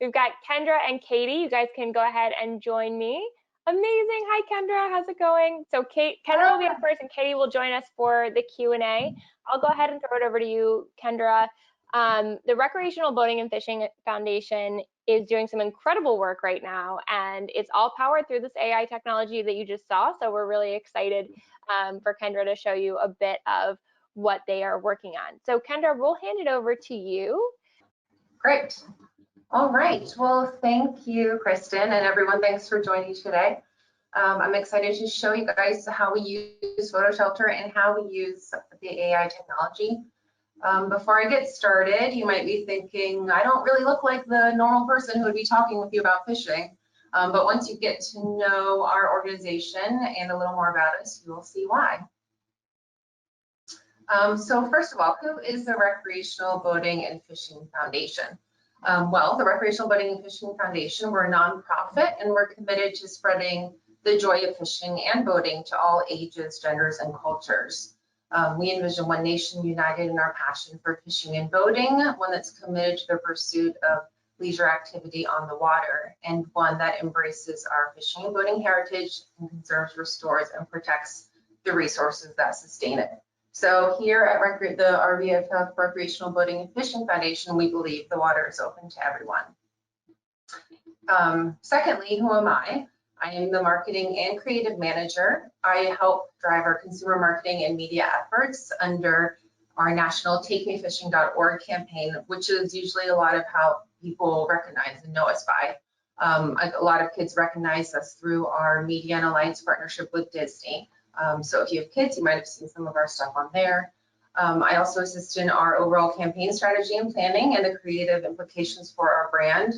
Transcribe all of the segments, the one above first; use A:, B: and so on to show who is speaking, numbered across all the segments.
A: We've got Kendra and Katie. You guys can go ahead and join me. Amazing. Hi, Kendra. How's it going? So Kendra will be up first, and Katie will join us for the Q&A. I'll go ahead and throw it over to you, Kendra. The Recreational Boating and Fishing Foundation is doing some incredible work right now, and it's all powered through this AI technology that you just saw. So we're really excited for Kendra to show you a bit of what they are working on. So Kendra, we'll hand it over to you.
B: Great. All right. Well, thank you, Kristen, and everyone. Thanks for joining today. I'm excited to show you guys how we use PhotoShelter and how we use the AI technology. Before I get started, you might be thinking, I don't really look like the normal person who would be talking with you about fishing. But once you get to know our organization and a little more about us, you will see why. So first of all, who is the Recreational Boating and Fishing Foundation? Well, the Recreational Boating and Fishing Foundation, we're a nonprofit, and we're committed to spreading the joy of fishing and boating to all ages, genders, and cultures. We envision one nation united in our passion for fishing and boating, one that's committed to the pursuit of leisure activity on the water, and one that embraces our fishing and boating heritage and conserves, restores, and protects the resources that sustain it. So here at the RBFF Recreational Boating and Fishing Foundation, we believe the water is open to everyone. Secondly, who am I? I am the marketing and creative manager. I help drive our consumer marketing and media efforts under our national takemefishing.org campaign, which is usually a lot of how people recognize and know us by. A lot of kids recognize us through our media and alliance partnership with Disney. So if you have kids, you might have seen some of our stuff on there. I also assist in our overall campaign strategy and planning and the creative implications for our brand.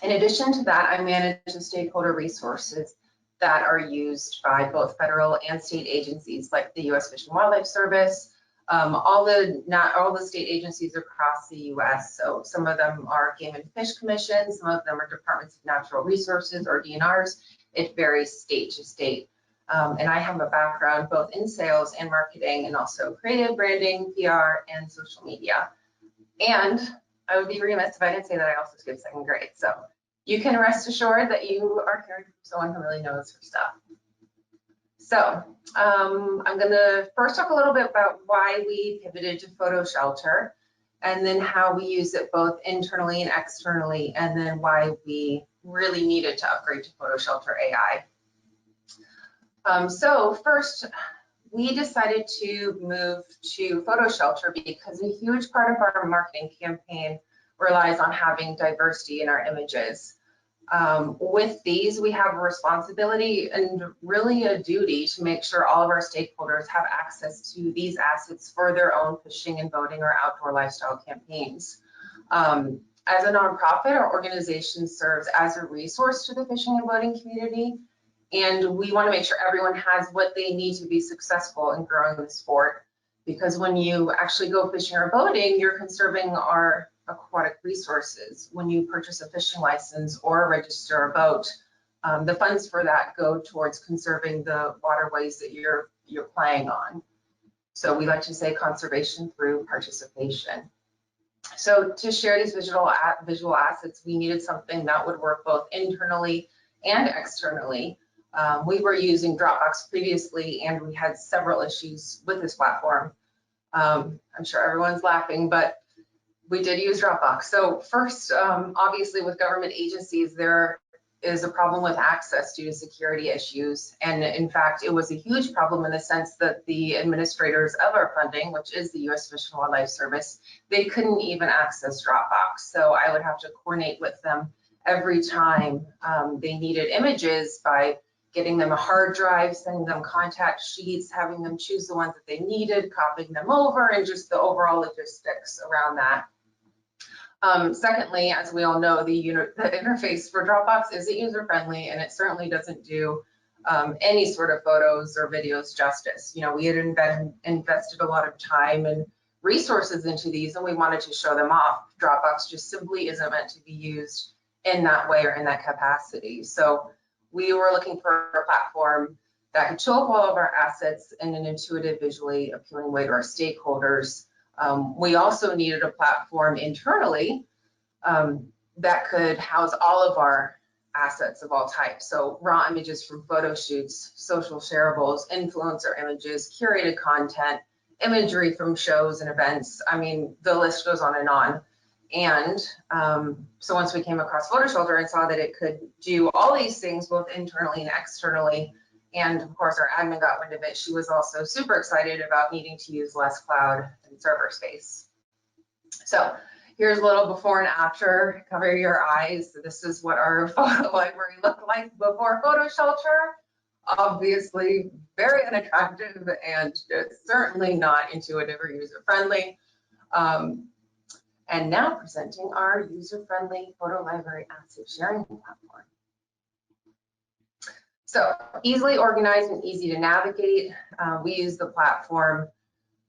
B: In addition to that, I manage the stakeholder resources that are used by both federal and state agencies like the U.S. Fish and Wildlife Service, all the state agencies across the U.S. So some of them are Game and Fish Commission, some of them are Departments of Natural Resources or DNRs. It varies state to state. And I have a background both in sales and marketing and also creative branding, PR, and social media. And I would be remiss if I didn't say that I also skipped second grade. So you can rest assured that you are hearing from someone who really knows her stuff. So I'm going to first talk a little bit about why we pivoted to PhotoShelter, and then how we use it both internally and externally, and then why we really needed to upgrade to PhotoShelter AI. So first, we decided to move to PhotoShelter because a huge part of our marketing campaign relies on having diversity in our images. With these, we have a responsibility and really a duty to make sure all of our stakeholders have access to these assets for their own fishing and boating or outdoor lifestyle campaigns. As a nonprofit, our organization serves as a resource to the fishing and boating community, and we want to make sure everyone has what they need to be successful in growing the sport. Because when you actually go fishing or boating, you're conserving our aquatic resources. When you purchase a fishing license or register a boat, the funds for that go towards conserving the waterways that you're playing on. So we like to say conservation through participation. So to share these visual assets, we needed something that would work both internally and externally. We were using Dropbox previously, and we had several issues with this platform. I'm sure everyone's laughing, but we did use Dropbox. So first, obviously with government agencies, there is a problem with access due to security issues. And in fact, it was a huge problem in the sense that the administrators of our funding, which is the U.S. Fish and Wildlife Service, they couldn't even access Dropbox. So I would have to coordinate with them every time they needed images by getting them a hard drive, sending them contact sheets, having them choose the ones that they needed, copying them over, and just the overall logistics around that. Secondly, as we all know, the interface for Dropbox isn't user-friendly, and it certainly doesn't do any sort of photos or videos justice. You know, we had invested a lot of time and resources into these, and we wanted to show them off. Dropbox just simply isn't meant to be used in that way or in that capacity. So we were looking for a platform that could show up all of our assets in an intuitive, visually appealing way to our stakeholders. We also needed a platform internally that could house all of our assets of all types. So raw images from photo shoots, social shareables, influencer images, curated content, imagery from shows and events. I mean, the list goes on and on. And so once we came across PhotoShelter and saw that it could do all these things, both internally and externally, and of course our admin got wind of it, she was also super excited about needing to use less cloud and server space. So here's a little before and after. Cover your eyes. This is what our photo library looked like before PhotoShelter. Obviously very unattractive and certainly not intuitive or user-friendly. And now presenting our user-friendly photo library asset sharing platform. So easily organized and easy to navigate. We use the platform,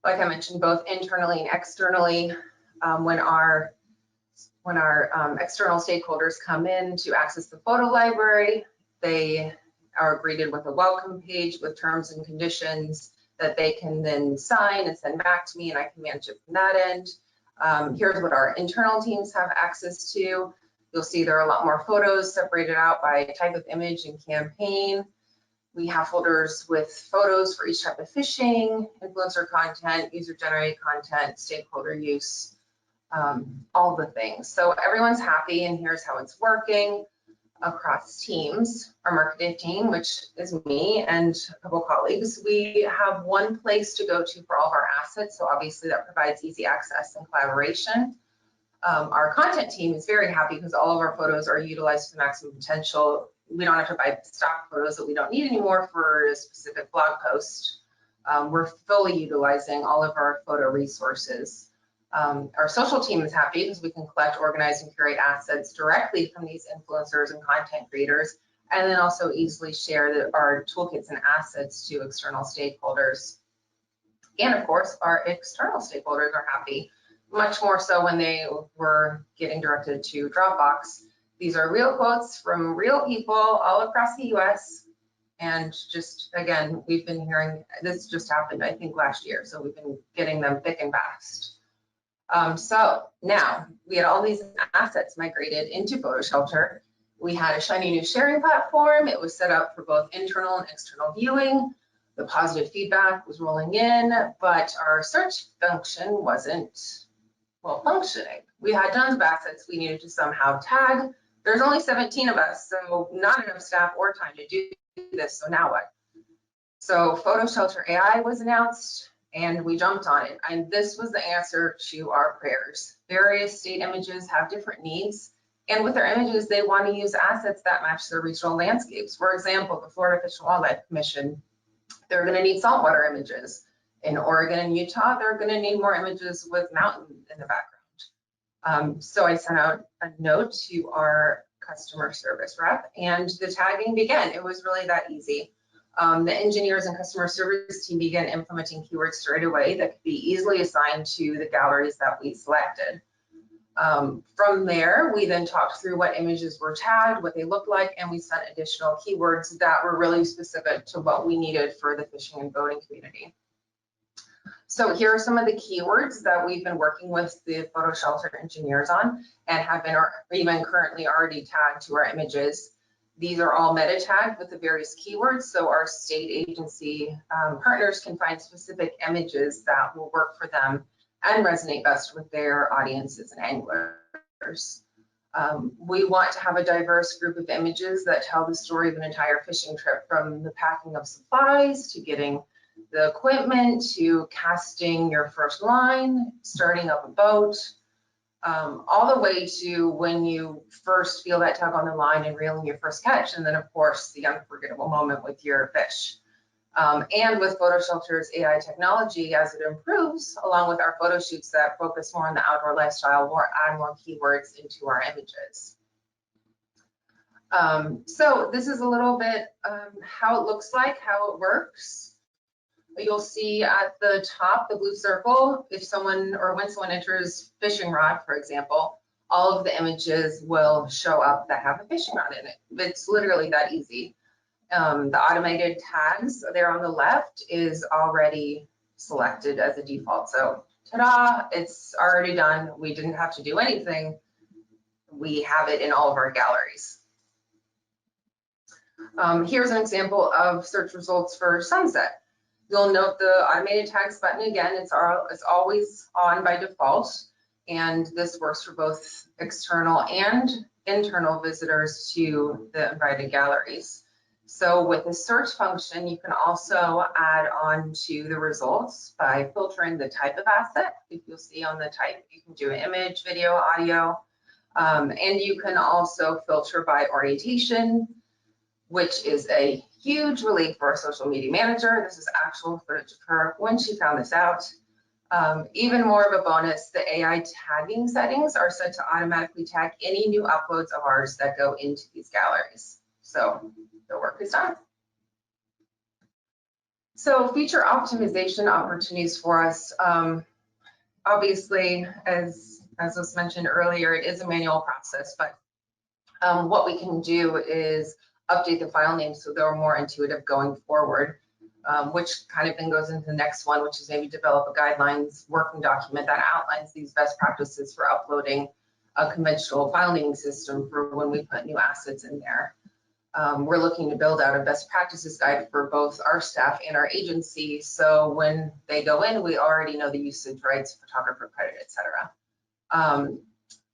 B: like I mentioned, both internally and externally. When our external stakeholders come in to access the photo library, they are greeted with a welcome page with terms and conditions that they can then sign and send back to me, and I can manage it from that end. Here's what our internal teams have access to. You'll see there are a lot more photos separated out by type of image and campaign. We have folders with photos for each type of phishing, influencer content, user-generated content, stakeholder use, all the things. So everyone's happy, and here's how it's working across teams. Our marketing team, which is me and a couple colleagues, we have one place to go to for all of our assets. So obviously that provides easy access and collaboration. Our content team is very happy because all of our photos are utilized to the maximum potential. We don't have to buy stock photos that we don't need anymore for a specific blog post. We're fully utilizing all of our photo resources. Our social team is happy because we can collect, organize, and curate assets directly from these influencers and content creators, and then also easily share our toolkits and assets to external stakeholders. And of course, our external stakeholders are happy, much more so when they were getting directed to Dropbox. These are real quotes from real people all across the US. And just, again, we've been hearing, this just happened, I think, last year. So we've been getting them thick and fast. So now we had all these assets migrated into PhotoShelter. We had a shiny new sharing platform. It was set up for both internal and external viewing. The positive feedback was rolling in, but our search function wasn't, well, functioning. We had tons of assets we needed to somehow tag. There's only 17 of us, so not enough staff or time to do this. So now what? So PhotoShelter AI was announced, and we jumped on it. And this was the answer to our prayers. Various state images have different needs. And with their images, they want to use assets that match their regional landscapes. For example, the Florida Fish and Wildlife Commission, they're going to need saltwater images. In Oregon and Utah, they're going to need more images with mountain in the background. So I sent out a note to our customer service rep, and the tagging began. It was really that easy. The engineers and customer service team began implementing keywords straight away that could be easily assigned to the galleries that we selected. From there, we then talked through what images were tagged, what they looked like, and we sent additional keywords that were really specific to what we needed for the fishing and boating community. So here are some of the keywords that we've been working with the PhotoShelter engineers on and have been even currently already tagged to our images. These are all meta tagged with the various keywords, so our state agency partners can find specific images that will work for them and resonate best with their audiences and anglers. We want to have a diverse group of images that tell the story of an entire fishing trip, from the packing of supplies to getting the equipment to casting your first line, starting up a boat, all the way to when you first feel that tug on the line and reeling your first catch, and then of course the unforgettable moment with your fish. And with PhotoShelter's AI technology, as it improves, along with our photo shoots that focus more on the outdoor lifestyle, we'll add more keywords into our images. So this is a little bit how it looks like, how it works. You'll see at the top, the blue circle, if someone or when someone enters fishing rod, for example, all of the images will show up that have a fishing rod in it. It's literally that easy. The automated tags there on the left is already selected as a default. So ta-da, it's already done. We didn't have to do anything. we have it in all of our galleries. Here's an example of search results for sunset. You'll note the automated tags button again, it's always on by default, and this works for both external and internal visitors to the invited galleries. So with the search function, you can also add on to the results by filtering the type of asset. If you'll see on the type, you can do image, video, audio, and you can also filter by orientation, which is a huge relief for a social media manager. This is actual footage of her when she found this out. Even more of a bonus, the AI tagging settings are set to automatically tag any new uploads of ours that go into these galleries. So the work is done. So feature optimization opportunities for us. Obviously, as was mentioned earlier, it is a manual process, but what we can do is update the file names so they're more intuitive going forward, which kind of then goes into the next one, which is maybe develop a guidelines working document that outlines these best practices for uploading a conventional file naming system for when we put new assets in there. We're looking to build out a best practices guide for both our staff and our agency, so when they go in, we already know the usage rights, photographer credit, etc.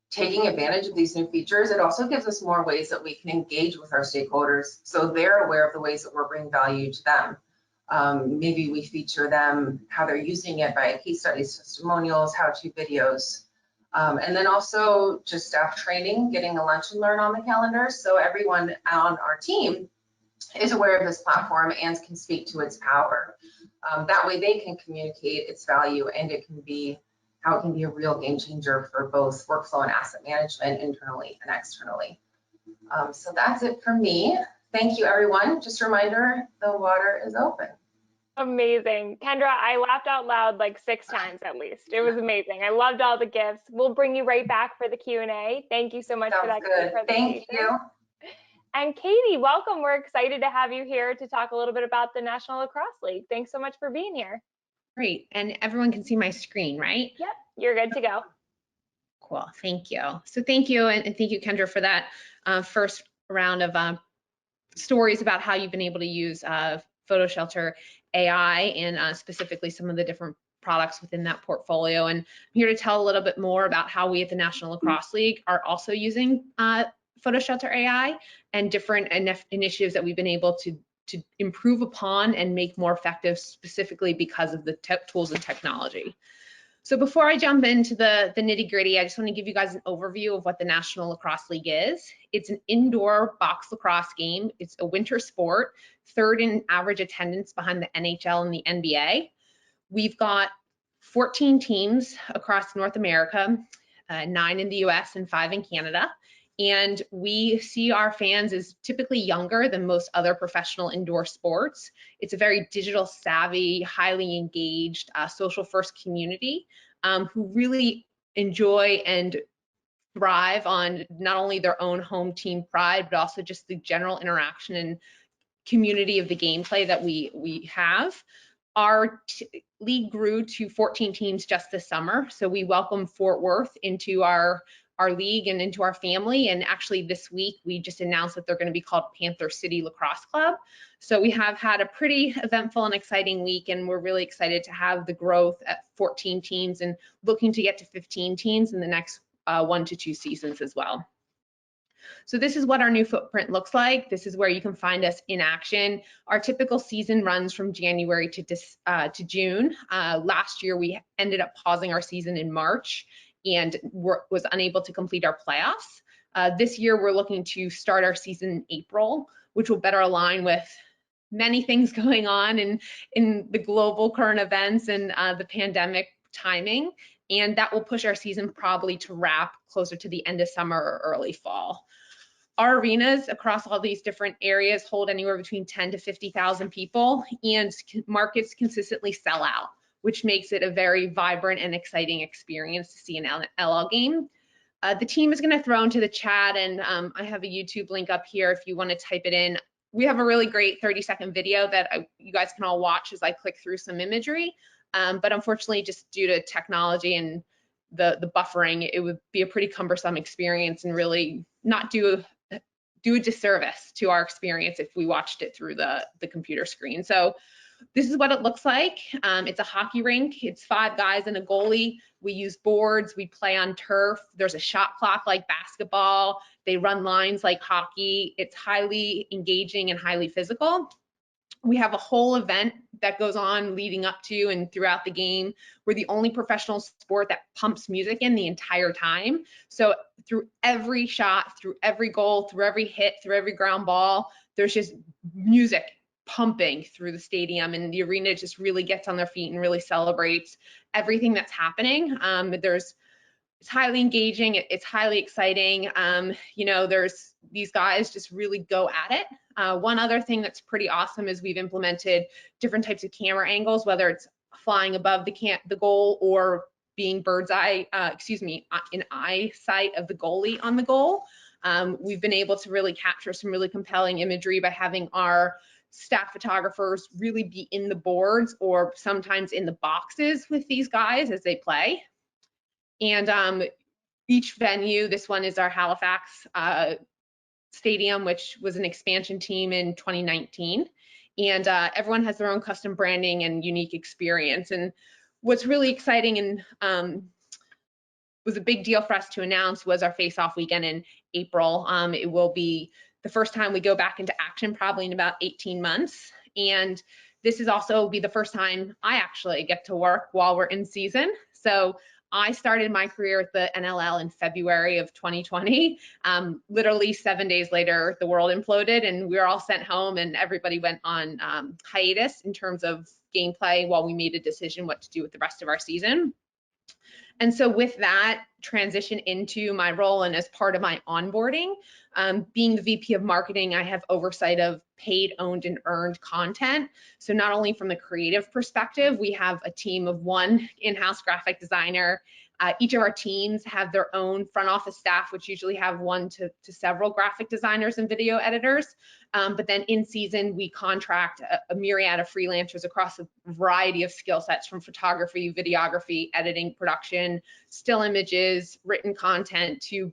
B: Taking advantage of these new features, it also gives us more ways that we can engage with our stakeholders so they're aware of the ways that we're bringing value to them. Maybe we feature them, how they're using it by case studies, testimonials, how-to videos, and then also just staff training, getting a lunch and learn on the calendar so everyone on our team is aware of this platform and can speak to its power. That way they can communicate its value and how it can be a real game changer for both workflow and asset management internally and externally. So that's it for me. Thank you, everyone. Just a reminder, the water is open.
A: Amazing. Kendra, I laughed out loud like 6 times at least. It was amazing. I loved all the gifts. We'll bring you right back for the Q&A. Thank you so much for that great presentation.
B: Thank you.
A: And Katie, welcome. We're excited to have you here to talk a little bit about the National Lacrosse League. Thanks so much for being here.
C: Great. And everyone can see my screen, right?
A: Yep, you're good to go.
C: Cool. Thank you. So thank you. And thank you, Kendra, for that first round of stories about how you've been able to use PhotoShelter AI and specifically some of the different products within that portfolio. And I'm here to tell a little bit more about how we at the National Lacrosse League are also using PhotoShelter AI and different initiatives that we've been able to improve upon and make more effective specifically because of the tools and technology. So before I jump into the nitty gritty, I just want to give you guys an overview of what the National Lacrosse League is. It's an indoor box lacrosse game. It's a winter sport, third in average attendance behind the NHL and the NBA. We've got 14 teams across North America, 9 in the US and 5 in Canada. And we see our fans as typically younger than most other professional indoor sports. It's a very digital savvy, highly engaged, social first community who really enjoy and thrive on not only their own home team pride, but also just the general interaction and community of the gameplay that we have. Our league grew to 14 teams just this summer, so we welcome Fort Worth into our league and into our family. And actually this week, we just announced that they're going to be called Panther City Lacrosse Club. So we have had a pretty eventful and exciting week, and we're really excited to have the growth at 14 teams and looking to get to 15 teams in the next 1 to 2 seasons as well. So this is what our new footprint looks like. This is where you can find us in action. Our typical season runs from January to June. Last year, we ended up pausing our season in March and was unable to complete our playoffs. This year, we're looking to start our season in April, which will better align with many things going on in the global current events and the pandemic timing. And that will push our season probably to wrap closer to the end of summer or early fall. Our arenas across all these different areas hold anywhere between 10 to 50,000 people, and markets consistently sell out, which makes it a very vibrant and exciting experience to see an NLL game. The team is going to throw into the chat, and I have a YouTube link up here if you want to type it in. We have a really great 30-second video that you guys can all watch as I click through some imagery, but unfortunately, just due to technology and the buffering, it would be a pretty cumbersome experience and really not do a disservice to our experience if we watched it through the computer screen. So this is what it looks like. It's a hockey rink. It's 5 guys and a goalie. We use boards. We play on turf. There's a shot clock like basketball. They run lines like hockey. It's highly engaging and highly physical. We have a whole event that goes on leading up to and throughout the game. We're the only professional sport that pumps music in the entire time. So through every shot, through every goal, through every hit, through every ground ball, there's just music pumping through the stadium, and the arena just really gets on their feet and really celebrates everything that's happening. It's highly engaging, it's highly exciting. You know, there's these guys just really go at it. One other thing that's pretty awesome is we've implemented different types of camera angles, whether it's flying above the goal or being bird's eye, in eyesight of the goalie on the goal. We've been able to really capture some really compelling imagery by having our staff photographers really be in the boards or sometimes in the boxes with these guys as they play. And each venue, this one is our Halifax stadium, which was an expansion team in 2019. And everyone has their own custom branding and unique experience. And what's really exciting and was a big deal for us to announce was our face-off weekend in April. It will be the first time we go back into action, probably in about 18 months. And this is also be the first time I actually get to work while we're in season. So I started my career at the NLL in February of 2020. Literally 7 days later, the world imploded and we were all sent home and everybody went on hiatus in terms of gameplay while we made a decision what to do with the rest of our season. And so with that transition into my role and as part of my onboarding, being the VP of marketing, I have oversight of paid, owned, and earned content. So not only from the creative perspective, we have a team of 1 in-house graphic designer. Each of our teams have their own front office staff, which usually have 1 to several graphic designers and video editors. But then in season, we contract a myriad of freelancers across a variety of skill sets from photography, videography, editing, production, still images, written content to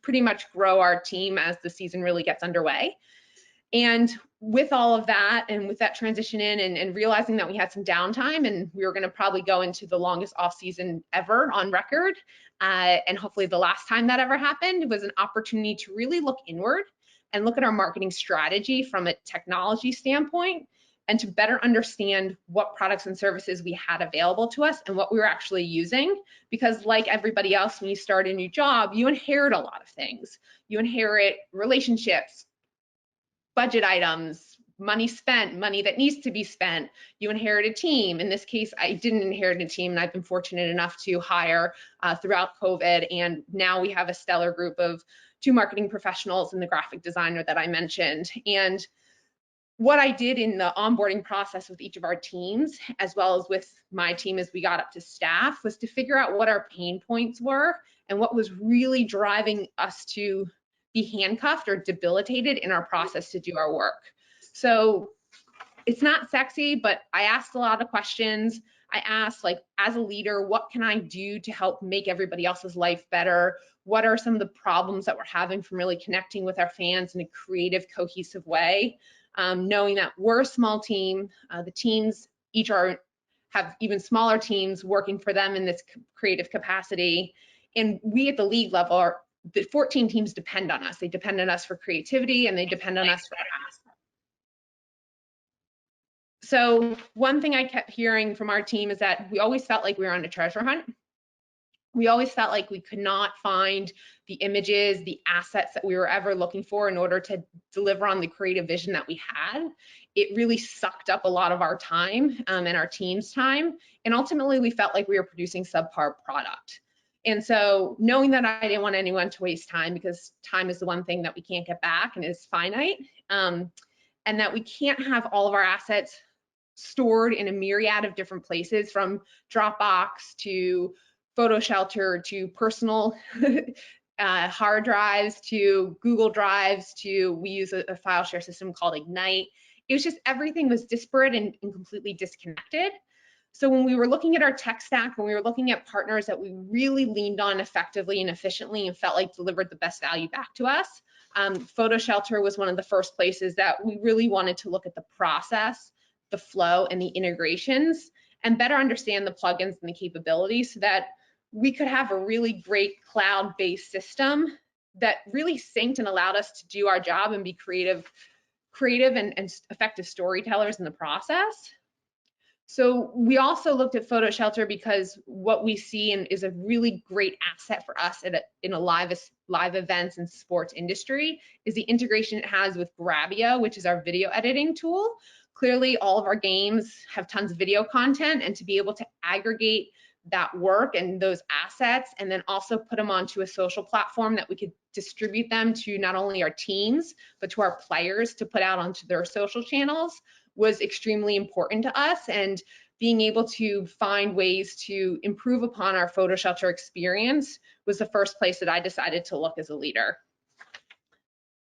C: pretty much grow our team as the season really gets underway. And with all of that and with that transition in and realizing that we had some downtime and we were going to probably go into the longest off season ever on record, and hopefully the last time that ever happened, it was an opportunity to really look inward and look at our marketing strategy from a technology standpoint and to better understand what products and services we had available to us and what we were actually using. Because like everybody else, when you start a new job, you inherit a lot of things. You inherit relationships, budget items, money spent, money that needs to be spent. You inherit a team. In this case, I didn't inherit a team, and I've been fortunate enough to hire throughout COVID. And now we have a stellar group of 2 marketing professionals and the graphic designer that I mentioned. And what I did in the onboarding process with each of our teams, as well as with my team as we got up to staff, was to figure out what our pain points were and what was really driving us to be handcuffed or debilitated in our process to do our work. So it's not sexy, but I asked a lot of questions. I asked, like, as a leader, what can I do to help make everybody else's life better? What are some of the problems that we're having from really connecting with our fans in a creative, cohesive way? Knowing that we're a small team, the teams each have even smaller teams working for them in this creative capacity. And we at the league level the 14 teams depend on us. They depend on us for creativity and they depend on us for assets. So one thing I kept hearing from our team is that we always felt like we were on a treasure hunt. We always felt like we could not find the images, the assets that we were ever looking for in order to deliver on the creative vision that we had. It really sucked up a lot of our time and our team's time. And ultimately, we felt like we were producing subpar product. And so knowing that I didn't want anyone to waste time, because time is the one thing that we can't get back and is finite, and that we can't have all of our assets stored in a myriad of different places, from Dropbox to PhotoShelter to personal hard drives to Google Drives to, we use a file share system called Ignite. It was just everything was disparate and completely disconnected. So when we were looking at our tech stack, when we were looking at partners that we really leaned on effectively and efficiently and felt like delivered the best value back to us, PhotoShelter was one of the first places that we really wanted to look at the process, the flow, and the integrations, and better understand the plugins and the capabilities so that we could have a really great cloud-based system that really synced and allowed us to do our job and be creative and effective storytellers in the process. So we also looked at PhotoShelter because what we see and is a really great asset for us in a live events and sports industry is the integration it has with Grabio, which is our video editing tool. Clearly, all of our games have tons of video content, and to be able to aggregate that work and those assets and then also put them onto a social platform that we could distribute them to not only our teams, but to our players to put out onto their social channels was extremely important to us, and being able to find ways to improve upon our PhotoShelter experience was the first place that I decided to look as a leader.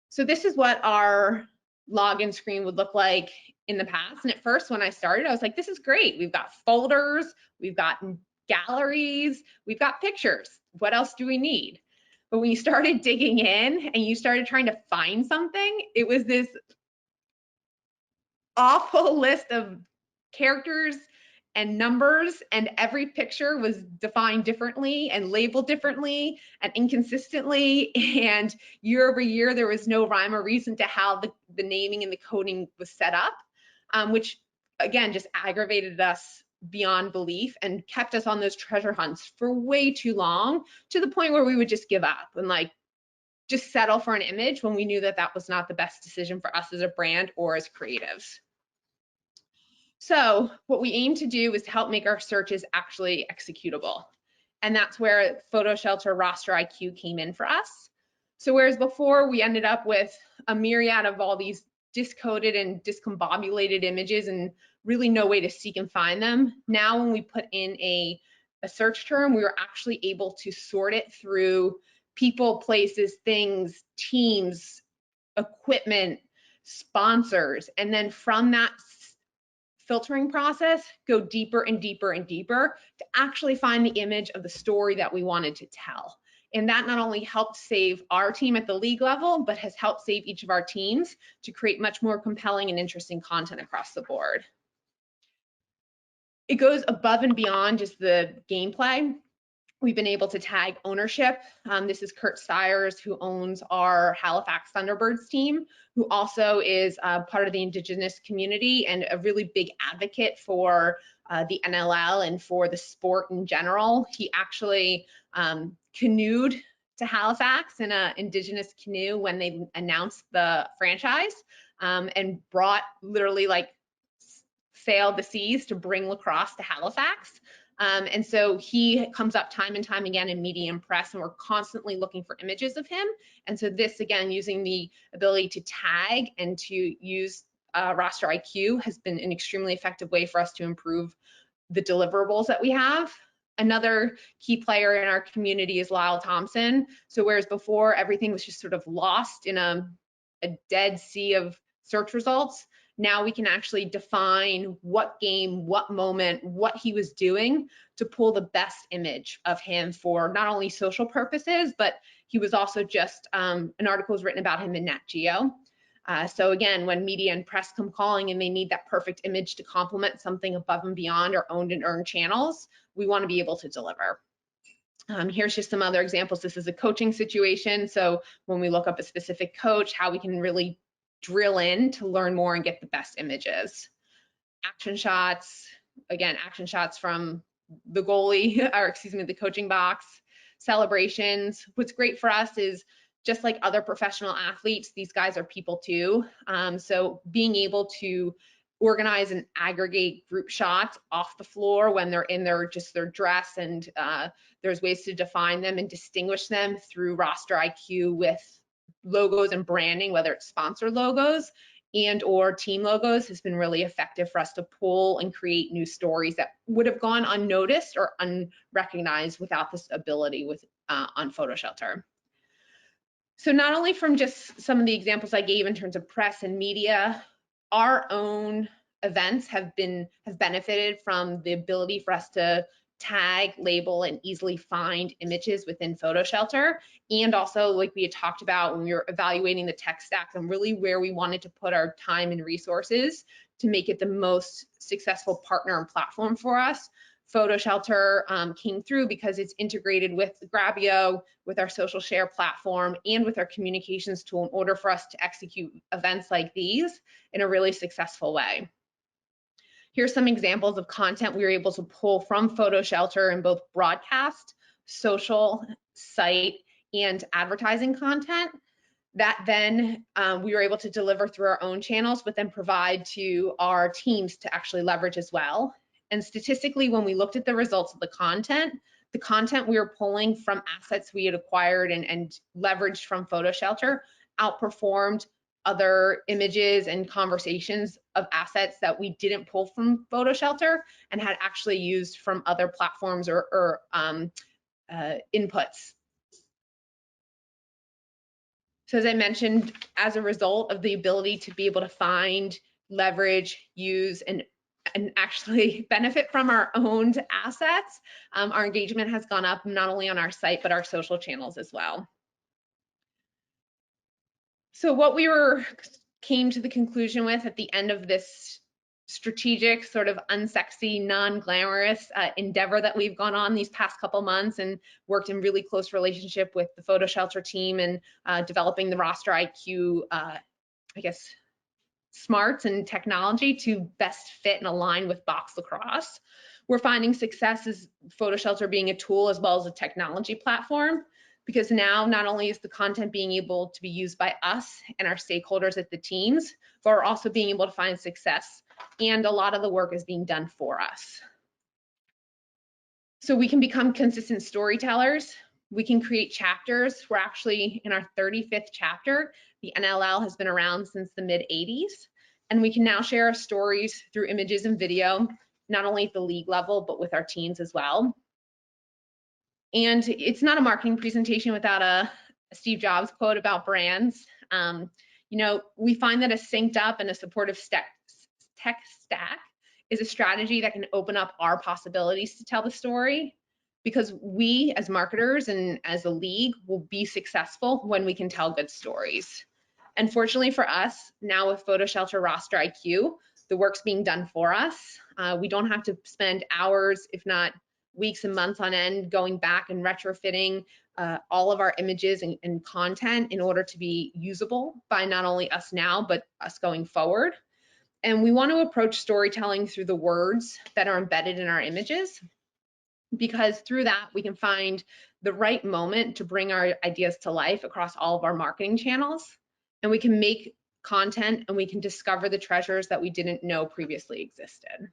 C: So this is what our login screen would look like in the past. And at first when I started, I was like, this is great. We've got folders, we've got galleries, we've got pictures. What else do we need? But when you started digging in and you started trying to find something, it was this awful list of characters and numbers, and every picture was defined differently and labeled differently and inconsistently, and year over year there was no rhyme or reason to how the naming and the coding was set up, which again just aggravated us beyond belief and kept us on those treasure hunts for way too long, to the point where we would just give up and like just settle for an image when we knew that that was not the best decision for us as a brand or as creatives. So what we aim to do is to help make our searches actually executable. And that's where PhotoShelter Roster IQ came in for us. So whereas before we ended up with a myriad of all these discoded and discombobulated images and really no way to seek and find them, now when we put in a search term, we were actually able to sort it through people, places, things, teams, equipment, sponsors, and then from that filtering process, go deeper and deeper and deeper to actually find the image of the story that we wanted to tell. And that not only helped save our team at the league level, but has helped save each of our teams to create much more compelling and interesting content across the board. It goes above and beyond just the gameplay. We've been able to tag ownership. This is Kurt Stiers, who owns our Halifax Thunderbirds team, who also is part of the Indigenous community and a really big advocate for the NLL and for the sport in general. He actually canoed to Halifax in an Indigenous canoe when they announced the franchise, and brought literally like sailed the seas to bring lacrosse to Halifax. And so he comes up time and time again in media and press, and we're constantly looking for images of him. And so this, again, using the ability to tag and to use Roster IQ has been an extremely effective way for us to improve the deliverables that we have. Another key player in our community is Lyle Thompson. So whereas before everything was just sort of lost in a dead sea of search results, now we can actually define what game, what moment, what he was doing to pull the best image of him for not only social purposes, but he was also just, an article was written about him in Nat Geo. So again, when media and press come calling and they need that perfect image to complement something above and beyond our owned and earned channels, we want to be able to deliver. Here's just some other examples. This is a coaching situation. So when we look up a specific coach, how we can really drill in to learn more and get the best images. Action shots, again, action shots from the goalie, or excuse me, the coaching box. Celebrations. What's great for us is just like other professional athletes, these guys are people too. So being able to organize and aggregate group shots off the floor when they're in their dress, and there's ways to define them and distinguish them through Roster IQ with logos and branding, whether it's sponsor logos and or team logos, has been really effective for us to pull and create new stories that would have gone unnoticed or unrecognized without this ability with on PhotoShelter. So not only from just some of the examples I gave in terms of press and media, our own events have benefited from the ability for us to tag, label, and easily find images within PhotoShelter. And also, like we had talked about when we were evaluating the tech stack and really where we wanted to put our time and resources to make it the most successful partner and platform for us, PhotoShelter came through because it's integrated with Grabio, with our social share platform, and with our communications tool in order for us to execute events like these in a really successful way. Here's some examples of content we were able to pull from PhotoShelter in both broadcast, social, site, and advertising content that then we were able to deliver through our own channels, but then provide to our teams to actually leverage as well. And statistically, when we looked at the results of the content we were pulling from assets we had acquired and leveraged from PhotoShelter outperformed other images and conversations of assets that we didn't pull from PhotoShelter and had actually used from other platforms or inputs. So as I mentioned, as a result of the ability to be able to find, leverage, use, and actually benefit from our owned assets, our engagement has gone up not only on our site, but our social channels as well. So what we came to the conclusion with at the end of this strategic, sort of unsexy, non-glamorous endeavor that we've gone on these past couple months and worked in really close relationship with the PhotoShelter team and developing the roster IQ, I guess, smarts and technology to best fit and align with box lacrosse. We're finding success as PhotoShelter being a tool as well as a technology platform, because now not only is the content being able to be used by us and our stakeholders at the teams, but we're also being able to find success, and a lot of the work is being done for us. So we can become consistent storytellers. We can create chapters. We're actually in our 35th chapter. The NLL has been around since the mid-80s, and we can now share our stories through images and video, not only at the league level, but with our teams as well. And it's not a marketing presentation without a Steve Jobs quote about brands. You know, we find that a synced up and a supportive tech stack is a strategy that can open up our possibilities to tell the story, because we as marketers and as a league will be successful when we can tell good stories. And fortunately for us, now with PhotoShelter Roster IQ, the work's being done for us. We don't have to spend hours, if not weeks and months on end, going back and retrofitting all of our images and content in order to be usable by not only us now, but us going forward. And we want to approach storytelling through the words that are embedded in our images, because through that we can find the right moment to bring our ideas to life across all of our marketing channels, and we can make content and we can discover the treasures that we didn't know previously existed.